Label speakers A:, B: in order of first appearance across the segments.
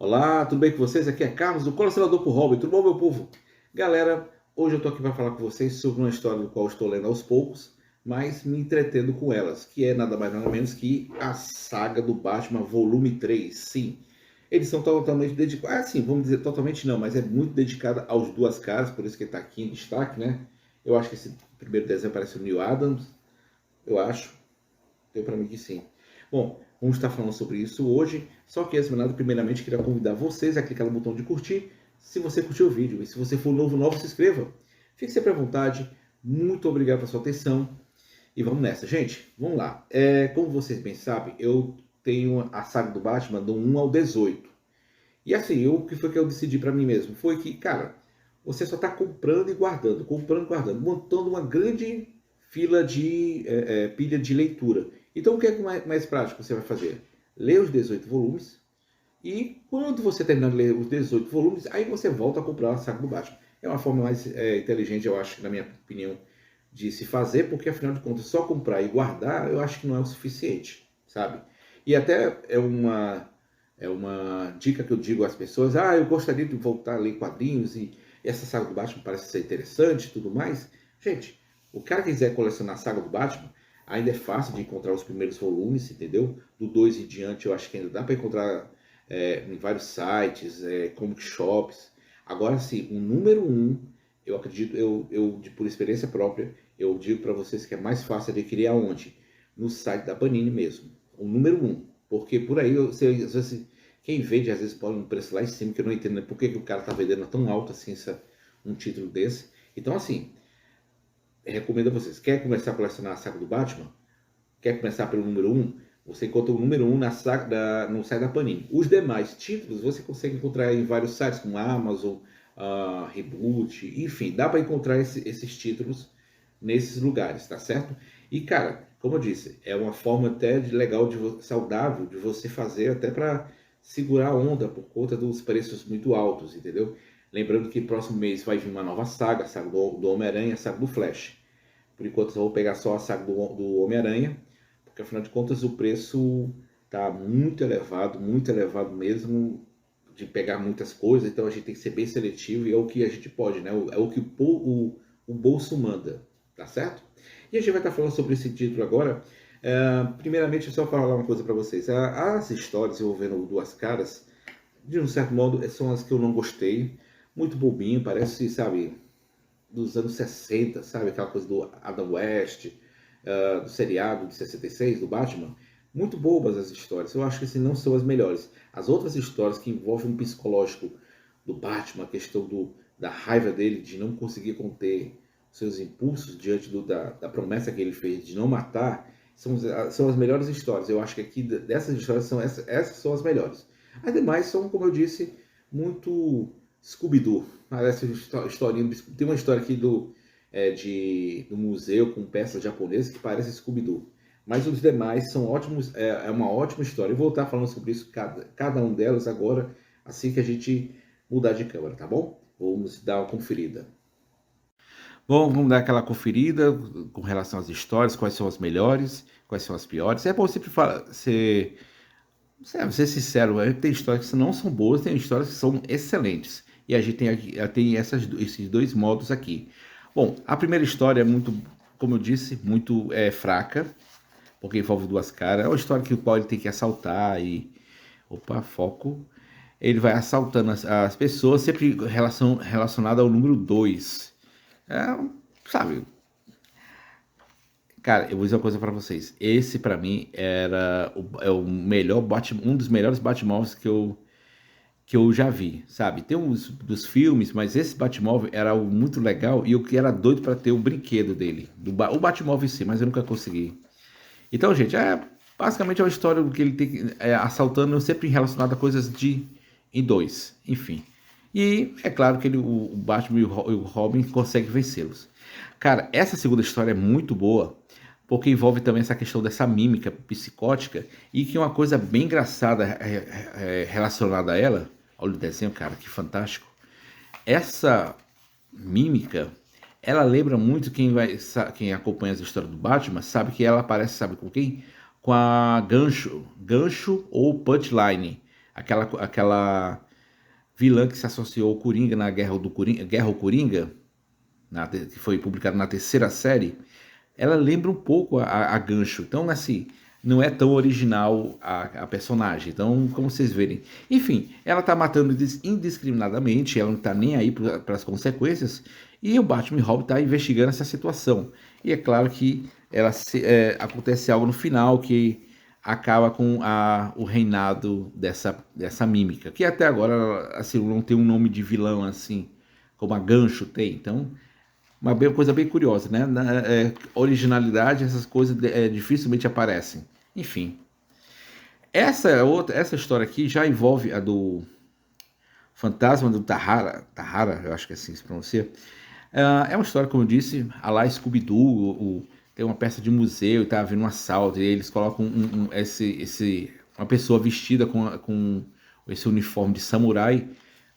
A: Olá, tudo bem com vocês? Aqui é Carlos, o colecionador por hobby. Tudo bom, meu povo? Galera, hoje eu tô aqui para falar com vocês sobre uma história do qual eu estou lendo aos poucos, mas me entretendo com elas, que é nada mais nada menos que a saga do Batman Volume 3. Sim, eles são totalmente dedicados, sim, vamos dizer totalmente não, mas é muito dedicada aos Duas Caras, por isso que ele tá aqui em destaque, né? Eu acho que esse primeiro desenho parece o Neil Adams, eu acho. Deu para mim que sim. Bom, vamos estar falando sobre isso hoje. Só que, antes de nada, primeiramente, queria convidar vocês a clicar no botão de curtir, se você curtiu o vídeo. E se você for novo, se inscreva. Fique sempre à vontade. Muito obrigado pela sua atenção. E vamos nessa, gente. Vamos lá. Como vocês bem sabem, eu tenho a saga do Batman do 1 ao 18. E assim, o que foi que eu decidi para mim mesmo? Foi que, cara, você só está comprando e guardando, montando uma grande fila de pilha de leitura. Então, o que é mais prático você vai fazer? Ler os 18 volumes e quando você terminar de ler os 18 volumes, aí você volta a comprar a saga do Batman. É uma forma mais inteligente, eu acho, na minha opinião, de se fazer, porque afinal de contas, só comprar e guardar, eu acho que não é o suficiente, sabe? E até é uma dica que eu digo às pessoas: eu gostaria de voltar a ler quadrinhos e essa saga do Batman parece ser interessante e tudo mais. Gente, o cara que quiser colecionar a saga do Batman, ainda é fácil de encontrar os primeiros volumes, entendeu? Do 2 em diante eu acho que ainda dá para encontrar em vários sites, comic shops. Agora sim, o número um, eu acredito, por experiência própria, eu digo para vocês que é mais fácil adquirir aonde? No site da Panini mesmo. O número um. Porque por aí, às vezes, quem vende, às vezes, põe um preço lá em cima, que eu não entendo né, por que o cara tá vendendo tão alto assim um título desse. Então, assim, recomendo a vocês. Quer começar a colecionar a saga do Batman? Quer começar pelo número um? Você encontra o número um no site da Panini. Os demais títulos você consegue encontrar em vários sites, como Amazon, Reboot, enfim, dá para encontrar esses títulos nesses lugares, tá certo? E cara, como eu disse, é uma forma até legal, saudável de você fazer até para segurar a onda por conta dos preços muito altos, entendeu? Lembrando que próximo mês vai vir uma nova saga, a saga do Homem-Aranha, a saga do Flash. Por enquanto eu vou pegar só a saga do Homem-Aranha, porque afinal de contas o preço está muito elevado mesmo, de pegar muitas coisas, então a gente tem que ser bem seletivo e é o que a gente pode, né? É o que o bolso manda, tá certo? E a gente vai estar falando sobre esse título agora. Primeiramente, eu só falar uma coisa para vocês. As histórias envolvendo Duas Caras, de um certo modo, são as que eu não gostei. Muito bobinho, parece, sabe, dos anos 60, sabe? Aquela coisa do Adam West, do seriado de 66, do Batman. Muito bobas as histórias. Eu acho que assim, não são as melhores. As outras histórias que envolvem um psicológico do Batman, a questão da raiva dele de não conseguir conter seus impulsos diante da promessa que ele fez de não matar, são as melhores histórias. Eu acho que aqui dessas histórias essas são as melhores. As demais são, como eu disse, muito Scooby-Doo. Parece historinha. Tem uma história aqui do museu com peças japonesas que parece Scooby-Doo. Mas os demais são ótimos, é uma ótima história. Eu vou estar falando sobre isso, cada um delas agora, assim que a gente mudar de câmera, tá bom? Vamos dar uma conferida. Bom, vamos dar aquela conferida com relação às histórias, quais são as melhores, quais são as piores. É bom sempre ser sincero, tem histórias que não são boas, tem histórias que são excelentes. E a gente tem esses dois modos aqui. Bom, a primeira história é muito, como eu disse, muito fraca, porque envolve duas caras. É uma história que o Paul ele tem que assaltar e... Opa, foco. Ele vai assaltando as pessoas, sempre relacionado ao número 2. Sabe, cara, eu vou dizer uma coisa pra vocês. Esse pra mim é o melhor um dos melhores Batmóveis que eu já vi, sabe? Tem uns dos filmes, mas esse Batmóvel era algo muito legal e eu que era doido pra ter o brinquedo dele, o Batmóvel em si, mas eu nunca consegui. Então, gente, basicamente é uma história que ele tem assaltando sempre relacionada a coisas em dois, enfim. E é claro que o Batman e o Robin conseguem vencê-los. Cara, essa segunda história é muito boa, porque envolve também essa questão dessa mímica psicótica e que é uma coisa bem engraçada relacionada a ela. Olha o desenho, cara, que fantástico. Essa mímica, ela lembra muito quem acompanha as histórias do Batman, sabe que ela aparece, sabe com quem? Com a Gancho ou Punchline aquela vilã que se associou ao Coringa na Guerra ao Coringa, que foi publicada na terceira série, ela lembra um pouco a Gancho. Então, assim, não é tão original a personagem. Então, como vocês verem. Enfim, ela tá matando indiscriminadamente, ela não tá nem aí para as consequências. E o Batman e Robin tá investigando essa situação. E é claro que acontece algo no final que acaba com o reinado dessa mímica. Que até agora, assim, não tem um nome de vilão assim, como a Gancho tem. Então, coisa bem curiosa, né? Originalidade, essas coisas dificilmente aparecem. Enfim, essa história aqui já envolve a do Fantasma do Tahara, eu acho que é assim que se pronuncia. É uma história, como eu disse, a lá Scooby-Doo, tem uma peça de museu e tá havendo um assalto, e eles colocam uma pessoa vestida com esse uniforme de samurai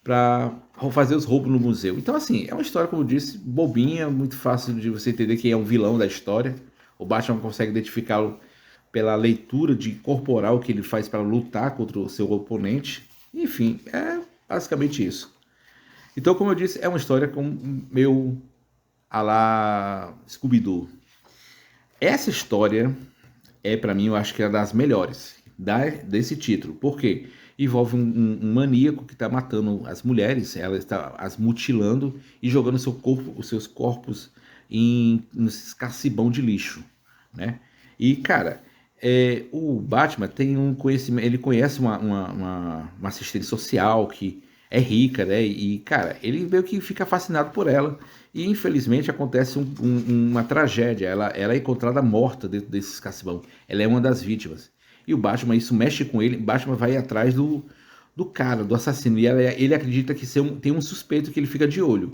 A: para fazer os roubos no museu. Então, assim, é uma história, como eu disse, bobinha, muito fácil de você entender quem é o vilão da história. O Batman consegue identificá-lo pela leitura de corporal que ele faz para lutar contra o seu oponente. Enfim, é basicamente isso. Então, como eu disse, é uma história com meio a lá Scooby-Doo. Essa história para mim, eu acho que é das melhores desse título. Por quê? Envolve um maníaco que está matando as mulheres, ela está as mutilando e jogando os seus corpos nesse cacibão de lixo, né? E, cara, o Batman tem um conhecimento, ele conhece uma assistente social que é rica, né? E, cara, ele meio que fica fascinado por ela. E, infelizmente, acontece uma tragédia. Ela é encontrada morta dentro desse cacibão. Ela é uma das vítimas. E o Batman, isso mexe com ele. O Batman vai atrás do cara, do assassino. E ele acredita que tem um suspeito que ele fica de olho.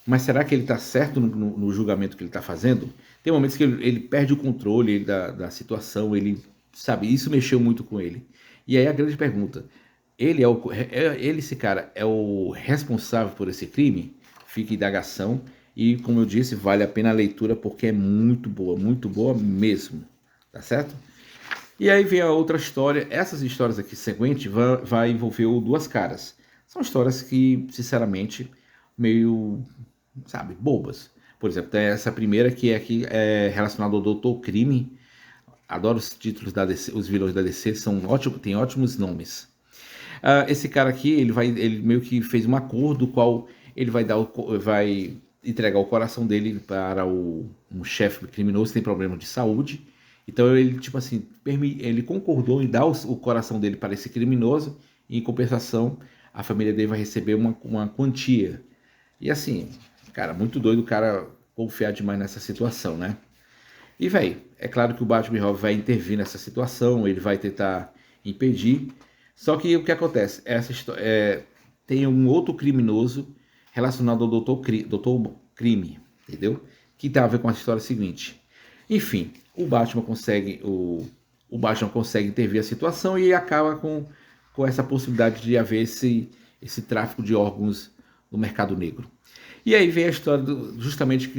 A: Mas será que ele está certo no julgamento que ele está fazendo? Tem momentos que ele perde o controle da situação, ele sabe, isso mexeu muito com ele. E aí a grande pergunta, esse cara é o responsável por esse crime? Fica indagação e, como eu disse, vale a pena a leitura porque é muito boa mesmo, tá certo? E aí vem a outra história, essas histórias aqui sequentes vai envolver o Duas Caras. São histórias que, sinceramente, meio sabe, bobas. Por exemplo, tem essa primeira que é aqui relacionada ao Doutor Crime. Adoro os títulos da DC, os vilões da DC são ótimos, tem ótimos nomes. Esse cara aqui, ele meio que fez um acordo qual ele vai entregar o coração dele para um chefe criminoso que tem problema de saúde. Então ele, tipo assim, ele concordou em dar o coração dele para esse criminoso e, em compensação, a família dele vai receber uma quantia. E assim, cara, muito doido o cara confiar demais nessa situação, né? E, velho, é claro que o Batman Robin vai intervir nessa situação, ele vai tentar impedir. Só que o que acontece? Tem um outro criminoso relacionado ao Doutor Crime, entendeu? Que tem a ver com a história seguinte. Enfim, o Batman consegue intervir a situação e acaba com essa possibilidade de haver esse tráfico de órgãos no mercado negro. E aí vem a história justamente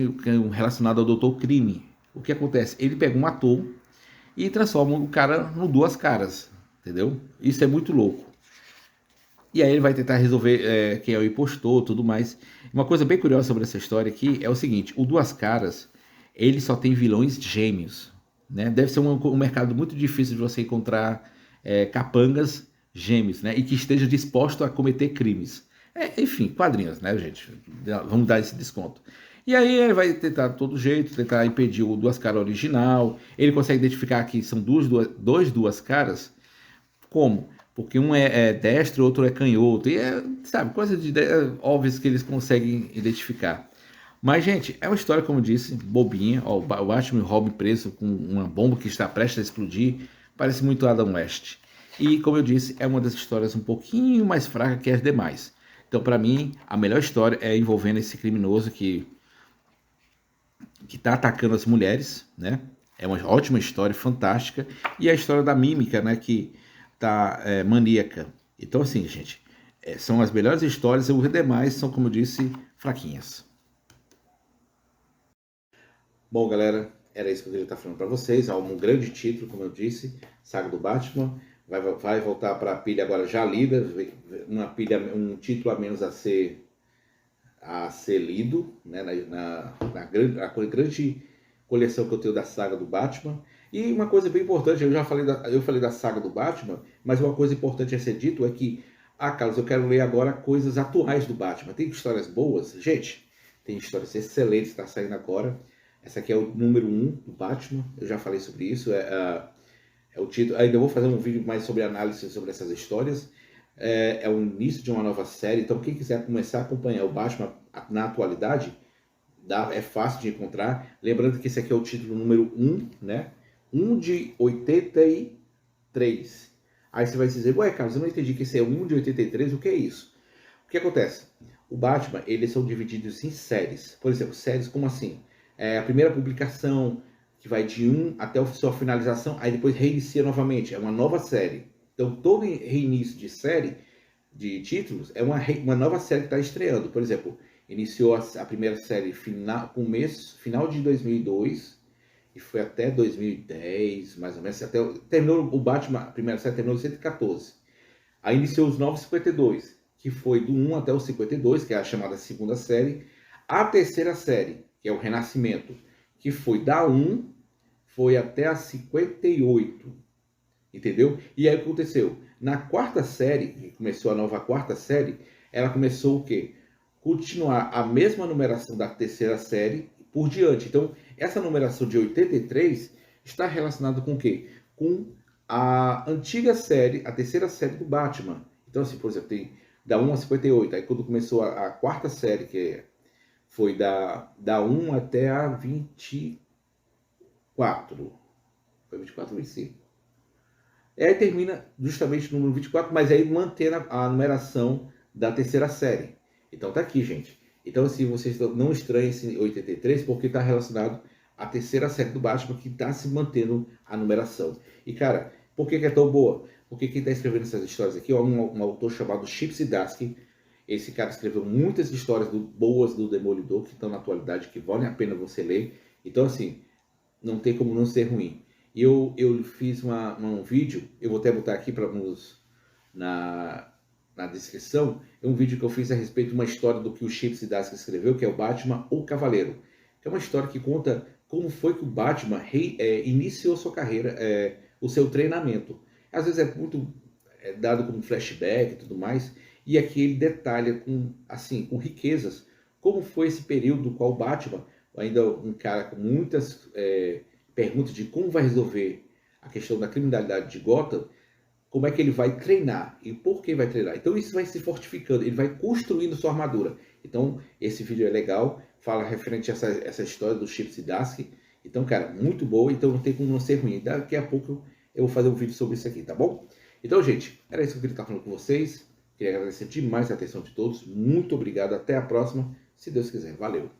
A: relacionada ao Doutor Crime. O que acontece? Ele pega um ator e transforma o cara no Duas Caras, entendeu? Isso é muito louco. E aí ele vai tentar resolver quem é o impostor, tudo mais. Uma coisa bem curiosa sobre essa história aqui é o seguinte: o Duas Caras, ele só tem vilões gêmeos, né? Deve ser um mercado muito difícil de você encontrar capangas gêmeos, né? E que esteja disposto a cometer crimes. Enfim, quadrinhos, né, gente? Vamos dar esse desconto. E aí ele vai tentar de todo jeito, tentar impedir o Duas Caras original. Ele consegue identificar que são dois Duas Caras. Como? Porque um é destro, outro é canhoto. E sabe, coisas óbvias que eles conseguem identificar. Mas, gente, é uma história, como eu disse, bobinha. Ó, o Batman e o Robin preso com uma bomba que está prestes a explodir. Parece muito Adam West. E, como eu disse, é uma das histórias um pouquinho mais fraca que as demais. Então, para mim, a melhor história é envolvendo esse criminoso que está atacando as mulheres, né? É uma ótima história, fantástica. E a história da mímica, né? Que tá maníaca. Então, assim, gente, são as melhores histórias. Os demais são, como eu disse, fraquinhas. Bom, galera, era isso que eu queria estar falando para vocês. Há um grande título, como eu disse, Saga do Batman. vai voltar para a pilha agora já lida, uma pilha, um título a menos a ser lido, né, na grande coleção que eu tenho da saga do Batman. E uma coisa bem importante, eu falei da saga do Batman, mas uma coisa importante a ser dito é que, Carlos, eu quero ler agora coisas atuais do Batman. Tem histórias boas? Gente, tem histórias excelentes que está saindo agora. Essa aqui é o número 1 do Batman, eu já falei sobre isso, é o título. Ainda vou fazer um vídeo mais sobre análise sobre essas histórias. É o início de uma nova série, então quem quiser começar a acompanhar o Batman na atualidade, é fácil de encontrar. Lembrando que esse aqui é o título número 1, né? 1 de 83. Aí você vai dizer, ué, Carlos, eu não entendi que esse é o 1 de 83, o que é isso? O que acontece? O Batman, eles são divididos em séries. Por exemplo, séries como assim? A primeira publicação, que vai de 1 até a sua finalização, aí depois reinicia novamente, é uma nova série. Então, todo reinício de série, de títulos, é uma nova série que está estreando. Por exemplo, iniciou a primeira série final de 2002 e foi até 2010, mais ou menos. Terminou o Batman, a primeira série terminou em 114. Aí iniciou os Novos 52, que foi do 1 até o 52, que é a chamada segunda série. A terceira série, que é o Renascimento, que foi da 1, foi até a 58. Entendeu? E aí o que aconteceu? Na quarta série, que começou a nova quarta série, ela começou o quê? Continuar a mesma numeração da terceira série por diante. Então, essa numeração de 83 está relacionada com o quê? Com a antiga série, a terceira série do Batman. Então, assim, por exemplo, tem da 1 a 58. Aí quando começou a quarta série, que foi da 1 até a 24. Foi 24 ou 25? Aí termina justamente no número 24, mas aí mantendo a numeração da terceira série. Então tá aqui, gente. Então, assim, vocês não estranhem esse 83, porque está relacionado à terceira série do Batman, que está se mantendo a numeração. E, cara, por que é tão boa? Porque quem está escrevendo essas histórias aqui é um autor chamado Chip Zdarsky. Esse cara escreveu muitas histórias boas do Demolidor, que estão na atualidade, que valem a pena você ler. Então, assim, não tem como não ser ruim. E eu fiz um vídeo, eu vou até botar aqui na descrição, é um vídeo que eu fiz a respeito de uma história do que o Chip Zdarsky escreveu, que é o Batman, o Cavaleiro. Que é uma história que conta como foi que o Batman iniciou sua carreira, o seu treinamento. Às vezes é muito dado como flashback e tudo mais, e aqui ele detalha com riquezas como foi esse período do qual o Batman, ainda um cara com muitas perguntas de como vai resolver a questão da criminalidade de Gotham, como é que ele vai treinar e por que vai treinar. Então isso vai se fortificando, ele vai construindo sua armadura. Então esse vídeo é legal, fala referente a essa história do Chip Zdarsky. Então, cara, muito boa, então não tem como não ser ruim. Daqui a pouco eu vou fazer um vídeo sobre isso aqui, tá bom? Então, gente, era isso que eu queria estar falando com vocês. Queria agradecer demais a atenção de todos. Muito obrigado, até a próxima, se Deus quiser. Valeu!